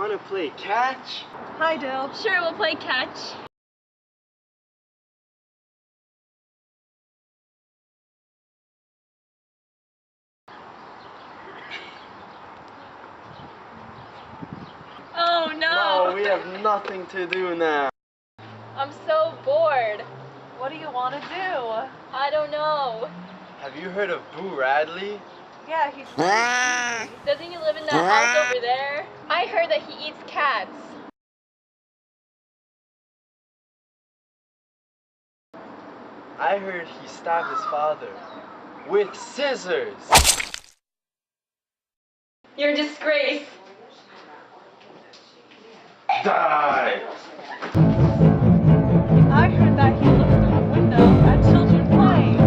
wanna play catch? Hi, Dale. Sure, we'll play catch. Oh no! No, we have nothing to do now. I'm so bored. What do you want to do? I don't know. Have you heard of Boo Radley? Yeah, he's Doesn't he live in that house over there? I heard that he eats cats. I heard he stabbed his father with scissors. You're a disgrace. Die! I heard that he looked through the window at children playing.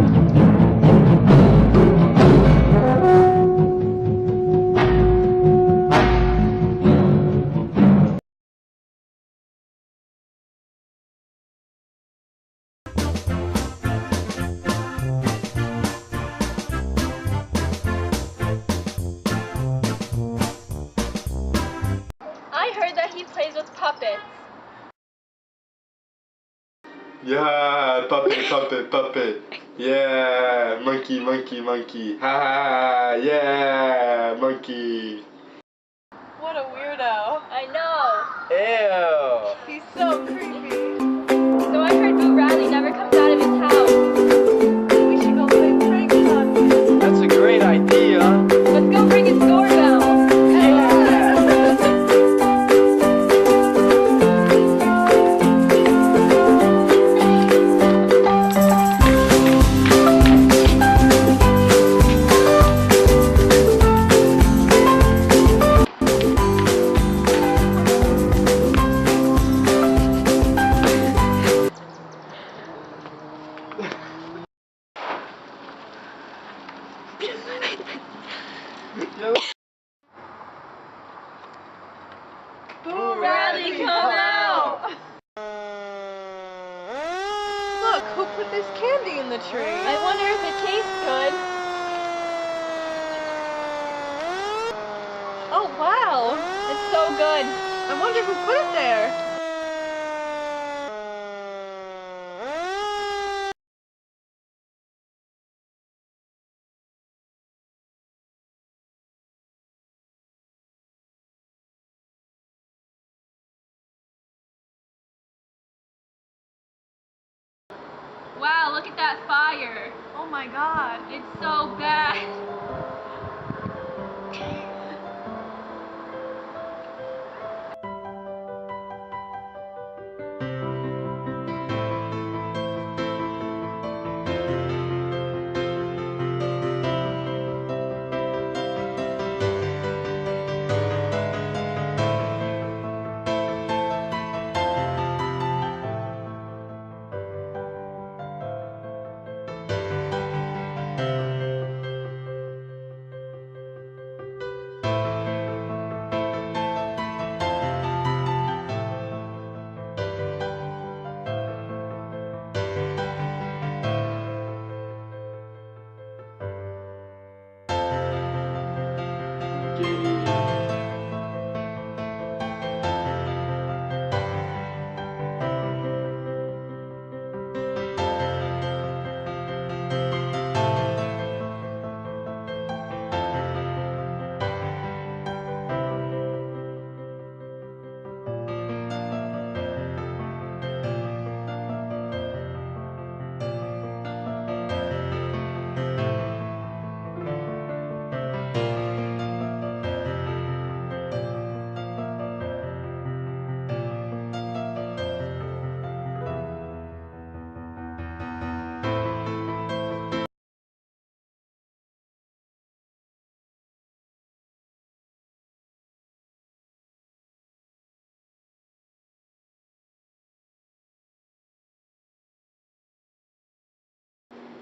I heard that he plays with puppets. Yeah, puppet, puppet, puppet. Yeah, monkey, monkey, monkey. Ha ha ha, yeah, monkey. What a weirdo. I know. Ew. He's so creepy. So I heard Boo Radley never comes out of his house. We should go play pranks on him. That's a great idea. Let's go ring his doorbell. Boo Radley, come out! Look, who put this candy in the tree? I wonder if it tastes good. Oh, wow. It's so good. I wonder who put it there. Wow, look at that fire. Oh my god. It's so bad.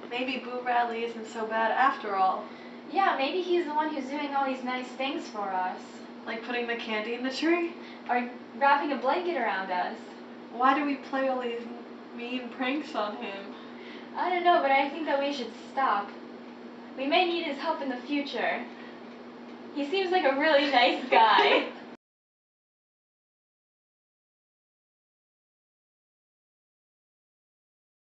Maybe Boo Radley isn't so bad after all. Yeah, maybe he's the one who's doing all these nice things for us. Like putting the candy in the tree? Or wrapping a blanket around us. Why do we play all these mean pranks on him? I don't know, but I think that we should stop. We may need his help in the future. He seems like a really nice guy.